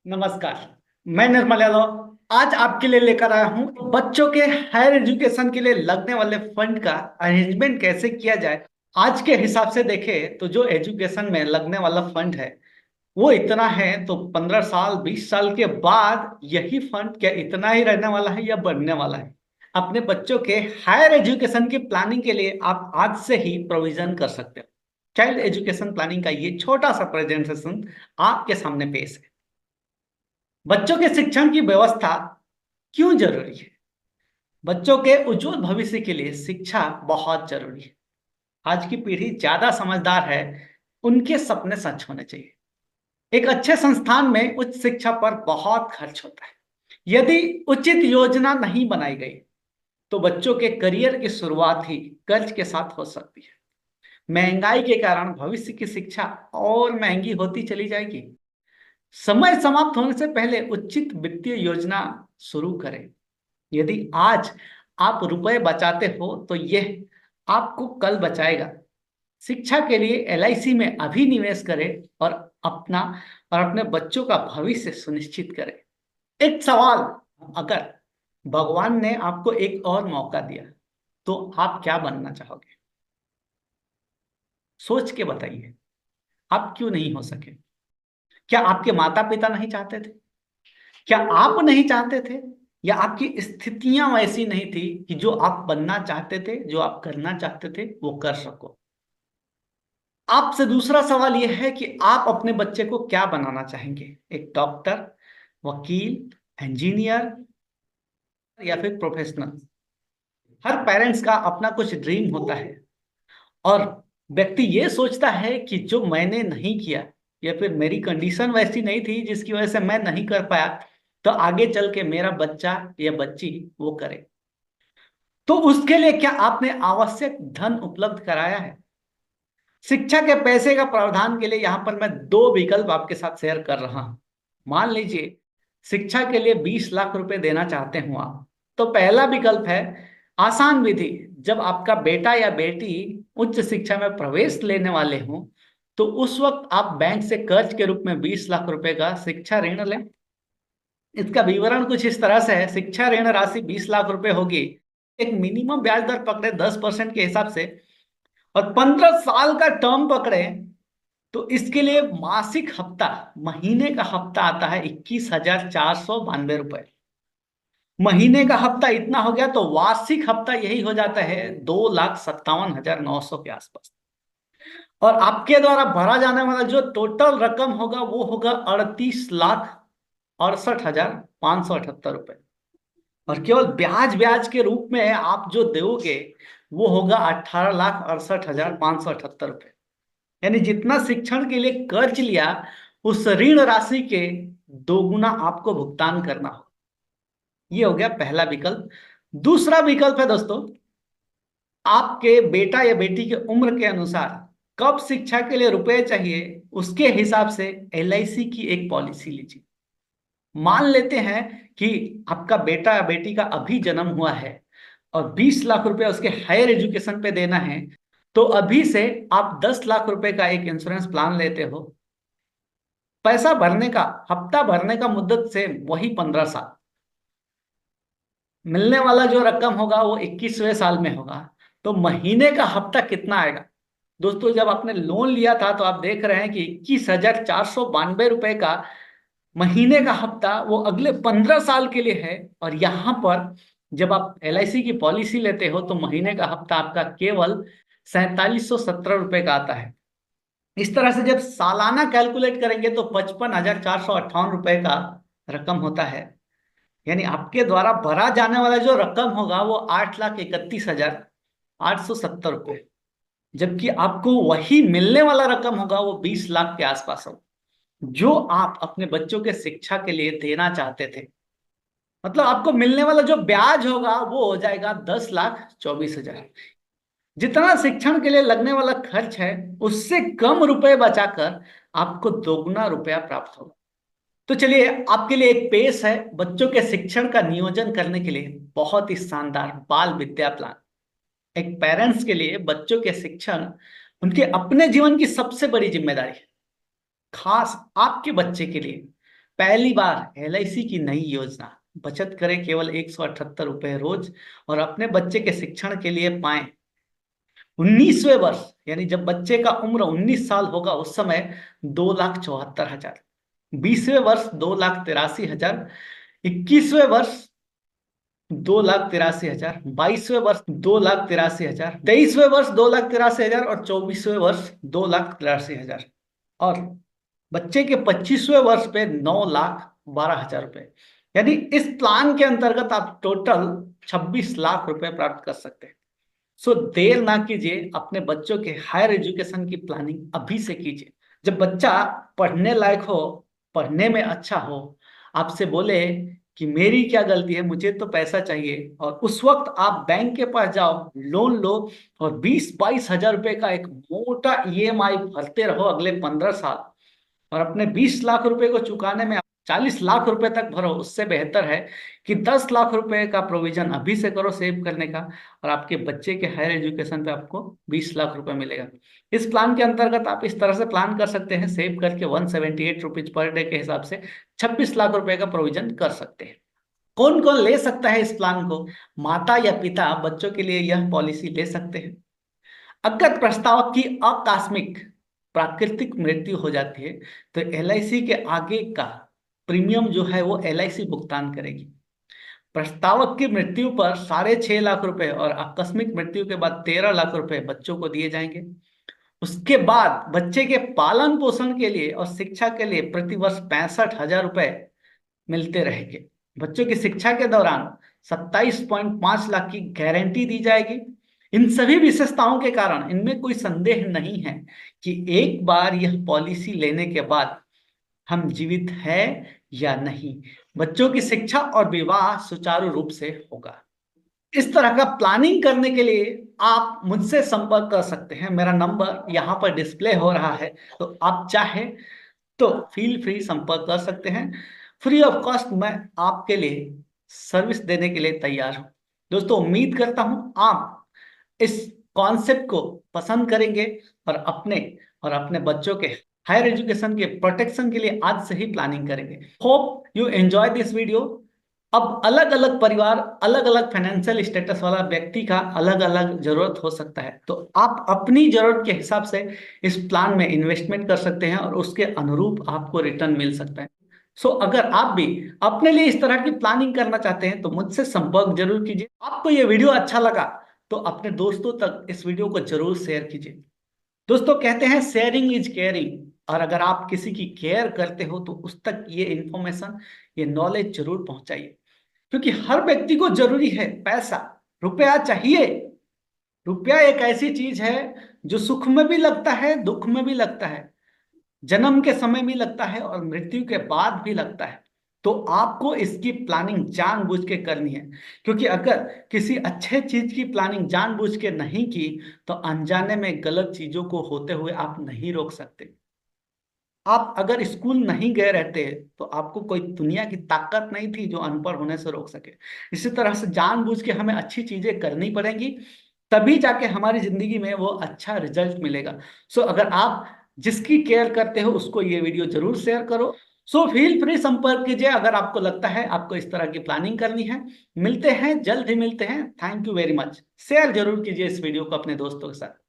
नमस्कार। मैं निर्मल यादव आज आपके लिए लेकर आया हूँ बच्चों के हायर एजुकेशन के लिए लगने वाले फंड का अरेंजमेंट कैसे किया जाए। आज के हिसाब से देखें तो जो एजुकेशन में लगने वाला फंड है वो इतना है, तो 15 साल 20 साल के बाद यही फंड क्या इतना ही रहने वाला है या बढ़ने वाला है। अपने बच्चों के हायर एजुकेशन की प्लानिंग के लिए आप आज से ही प्रोविजन कर सकते हो। चाइल्ड एजुकेशन प्लानिंग का ये छोटा सा प्रेजेंटेशन आपके सामने पेश है। बच्चों के शिक्षण की व्यवस्था क्यों जरूरी है। बच्चों के उज्जवल भविष्य के लिए शिक्षा बहुत जरूरी है। आज की पीढ़ी ज्यादा समझदार है, उनके सपने सच होने चाहिए। एक अच्छे संस्थान में उच्च शिक्षा पर बहुत खर्च होता है। यदि उचित योजना नहीं बनाई गई तो बच्चों के करियर की शुरुआत ही कर्ज के साथ हो सकती है। महंगाई के कारण भविष्य की शिक्षा और महंगी होती चली जाएगी। समय समाप्त होने से पहले उचित वित्तीय योजना शुरू करें। यदि आज आप रुपए बचाते हो तो यह आपको कल बचाएगा। शिक्षा के लिए एलआईसी में अभी निवेश करें और अपना और अपने बच्चों का भविष्य सुनिश्चित करें। एक सवाल, अगर भगवान ने आपको एक और मौका दिया तो आप क्या बनना चाहोगे? सोच के बताइए। आप क्यों नहीं हो सके? क्या आपके माता पिता नहीं चाहते थे? क्या आप नहीं चाहते थे? या आपकी स्थितियां वैसी नहीं थी कि जो आप बनना चाहते थे, जो आप करना चाहते थे वो कर सको? आपसे दूसरा सवाल यह है कि आप अपने बच्चे को क्या बनाना चाहेंगे? एक डॉक्टर, वकील, इंजीनियर या फिर प्रोफेशनल? हर पेरेंट्स का अपना कुछ ड्रीम होता है और व्यक्ति ये सोचता है कि जो मैंने नहीं किया या फिर मेरी कंडीशन वैसी नहीं थी जिसकी वजह से मैं नहीं कर पाया, तो आगे चल के मेरा बच्चा या बच्ची वो करे। तो उसके लिए क्या आपने आवश्यक धन उपलब्ध कराया है? शिक्षा के पैसे का प्रावधान के लिए यहां पर मैं दो विकल्प आपके साथ शेयर कर रहा हूं। मान लीजिए शिक्षा के लिए 20 लाख रुपए देना चाहते हो आप, तो पहला विकल्प है आसान विधि। जब आपका बेटा या बेटी उच्च शिक्षा में प्रवेश लेने वाले हो तो उस वक्त आप बैंक से कर्ज के रूप में 20 लाख रुपए का शिक्षा ऋण लें। इसका विवरण कुछ इस तरह से है। शिक्षा ऋण राशि 20 लाख रुपए होगी। एक मिनिमम ब्याज दर पकड़े 10% के हिसाब से और 15 साल का टर्म पकड़े तो इसके लिए मासिक हफ्ता, महीने का हफ्ता आता है 21,492 रुपए। महीने का हफ्ता इतना हो गया तो वार्षिक हफ्ता यही हो जाता है 2,57,900 के आसपास। और आपके द्वारा भरा जाने वाला जो टोटल रकम होगा वो होगा 38,68,578 रुपए। और केवल ब्याज ब्याज के रूप में आप जो दोगे वो होगा 18,68,578 रुपए। यानी जितना शिक्षण के लिए कर्ज लिया उस ऋण राशि के दोगुना आपको भुगतान करना हो। ये हो गया पहला विकल्प। दूसरा विकल्प है दोस्तों, आपके बेटा या बेटी के उम्र के अनुसार कब शिक्षा के लिए रुपए चाहिए उसके हिसाब से एलआईसी की एक पॉलिसी लीजिए। मान लेते हैं कि आपका बेटा या बेटी का अभी जन्म हुआ है और 20 लाख रुपए उसके हायर एजुकेशन पे देना है, तो अभी से आप 10 लाख रुपए का एक इंश्योरेंस प्लान लेते हो। पैसा भरने का, हफ्ता भरने का मुद्दत से वही 15 साल। मिलने वाला जो रकम होगा वो 21वें साल में होगा। तो महीने का हफ्ता कितना आएगा? दोस्तों जब आपने लोन लिया था तो आप देख रहे हैं कि 21,492 रुपए का महीने का हफ्ता वो अगले 15 साल के लिए है। और यहाँ पर जब आप एलआईसी की पॉलिसी लेते हो तो महीने का हफ्ता आपका केवल 4717 रुपए का आता है। इस तरह से जब सालाना कैलकुलेट करेंगे तो 55,458 रुपए का रकम होता है। यानी आपके द्वारा भरा जाने वाला जो रकम होगा वो 8,31,870 रुपए, जबकि आपको वही मिलने वाला रकम होगा वो 20 लाख के आसपास होगा जो आप अपने बच्चों के शिक्षा के लिए देना चाहते थे। मतलब आपको मिलने वाला जो ब्याज होगा वो हो जाएगा 10,24,000। जितना शिक्षण के लिए लगने वाला खर्च है उससे कम रुपए बचाकर आपको दोगुना रुपया प्राप्त होगा। तो चलिए आपके लिए एक पेश है बच्चों के शिक्षण का नियोजन करने के लिए बहुत ही शानदार बाल विद्या प्लान। एक पेरेंट्स के लिए बच्चों के शिक्षण उनके अपने जीवन की सबसे बड़ी जिम्मेदारी है। खास आपके बच्चे के लिए पहली बार LIC की नई योजना, बचत करें केवल 178 रुपए रोज और अपने बच्चे के शिक्षण के लिए पाएं 19वें वर्ष, यानी जब बच्चे का उम्र 19 साल होगा उस समय 2,74,000, 20वें वर्ष 2,83,000, 21वें वर्ष 2,83,000, 22वें वर्ष 2,83,000, 23वें वर्ष 2,83,000 और 24वें वर्ष 2,83,000 और बच्चे के 25वें वर्ष पे 9,12,000 रुपए। यानी इस प्लान के अंतर्गत आप टोटल 26 लाख रुपए प्राप्त कर सकते हैं। सो देर ना कीजिए, अपने बच्चों के हायर एजुकेशन की प्लानिंग अभी से कीजिए। जब बच्चा पढ़ने लायक हो, पढ़ने में अच्छा हो, आपसे बोले कि मेरी क्या गलती है, मुझे तो पैसा चाहिए, और उस वक्त आप बैंक के पास जाओ, लोन लो और 20-22 हजार रुपए का एक मोटा EMI भरते रहो अगले 15 साल, और अपने 20 लाख रुपए को चुकाने में 40 लाख रुपए तक भरो, उससे बेहतर है कि 10 लाख रुपए का प्रोविजन अभी से करो सेव करने का, और आपके बच्चे के हायर एजुकेशन पे आपको 20 लाख रुपए मिलेगा। इस प्लान के अंतर्गत आप इस तरह से प्लान कर सकते हैं, सेव करके 178 रुपीज पर डे के हिसाब से 26 लाख रुपए का प्रोविजन कर सकते हैं। कौन कौन ले सकता है इस प्लान को? माता या पिता बच्चों के लिए यह पॉलिसी ले सकते हैं। अगर प्रस्तावक की आकस्मिक प्राकृतिक मृत्यु हो जाती है तो LIC के आगे का प्रीमियम जो है वो LIC भुगतान करेगी। प्रस्तावक की मृत्यु पर 6.5 लाख रुपए और आकस्मिक मृत्यु के बाद 13 लाख रुपए बच्चों को दिए जाएंगे। उसके बाद बच्चे के पालन पोषण के लिए और शिक्षा के लिए प्रतिवर्ष 65,000 रुपए मिलते रहेंगे। बच्चों की शिक्षा के दौरान 27.5 लाख की गारंटी दी जाएगी। इन सभी विशेषताओं के कारण इनमें कोई संदेह नहीं है कि एक बार यह पॉलिसी लेने के बाद हम जीवित है या नहीं, बच्चों की शिक्षा और विवाह सुचारू रूप से होगा। इस तरह का प्लानिंग करने के लिए आप मुझसे संपर्क कर सकते हैं। मेरा नंबर यहाँ पर डिस्प्ले हो रहा है, तो आप चाहे तो फील फ्री संपर्क कर सकते हैं। फ्री ऑफ कॉस्ट मैं आपके लिए सर्विस देने के लिए तैयार हूं। दोस्तों, उम्मीद करता हूं आप इस कॉन्सेप्ट को पसंद करेंगे और अपने बच्चों के हायर एजुकेशन के प्रोटेक्शन के लिए आज से ही प्लानिंग करेंगे। Hope you enjoy this video. अब अलग अलग परिवार, अलग अलग फाइनेंशियल स्टेटस वाला व्यक्ति का अलग अलग जरूरत हो सकता है, तो आप अपनी जरूरत के हिसाब से इस प्लान में इन्वेस्टमेंट कर सकते हैं और उसके अनुरूप आपको रिटर्न मिल सकता है। सो अगर आप भी अपने लिए इस तरह की प्लानिंग करना चाहते हैं तो मुझसे संपर्क जरूर कीजिए। आपको ये वीडियो अच्छा लगा तो अपने दोस्तों तक इस वीडियो को जरूर शेयर कीजिए। दोस्तों, कहते हैं शेयरिंग इज केयरिंग, और अगर आप किसी की केयर करते हो तो उस तक ये इंफॉर्मेशन, ये नॉलेज जरूर पहुंचाइए, क्योंकि हर व्यक्ति को जरूरी है पैसा, रुपया चाहिए। रुपया एक ऐसी चीज है जो सुख में भी लगता है, दुख में भी लगता है, जन्म के समय भी लगता है और मृत्यु के बाद भी लगता है। तो आपको इसकी प्लानिंग जानबूझ के करनी है, क्योंकि अगर किसी अच्छे चीज की प्लानिंग जानबूझ के नहीं की तो अनजाने में गलत चीजों को होते हुए आप नहीं रोक सकते। आप अगर स्कूल नहीं गए रहते तो आपको कोई दुनिया की ताकत नहीं थी जो अनपढ़ होने से रोक सके। इसी तरह से जानबूझ के हमें अच्छी चीजें करनी पड़ेंगी, तभी जाके हमारी जिंदगी में वो अच्छा रिजल्ट मिलेगा। सो अगर आप जिसकी केयर करते हो उसको ये वीडियो जरूर शेयर करो। सो फील फ्री संपर्क कीजिए अगर आपको लगता है आपको इस तरह की प्लानिंग करनी है। मिलते हैं, जल्द ही मिलते हैं। Thank you very much. Share जरूर कीजिए इस वीडियो को अपने दोस्तों के साथ।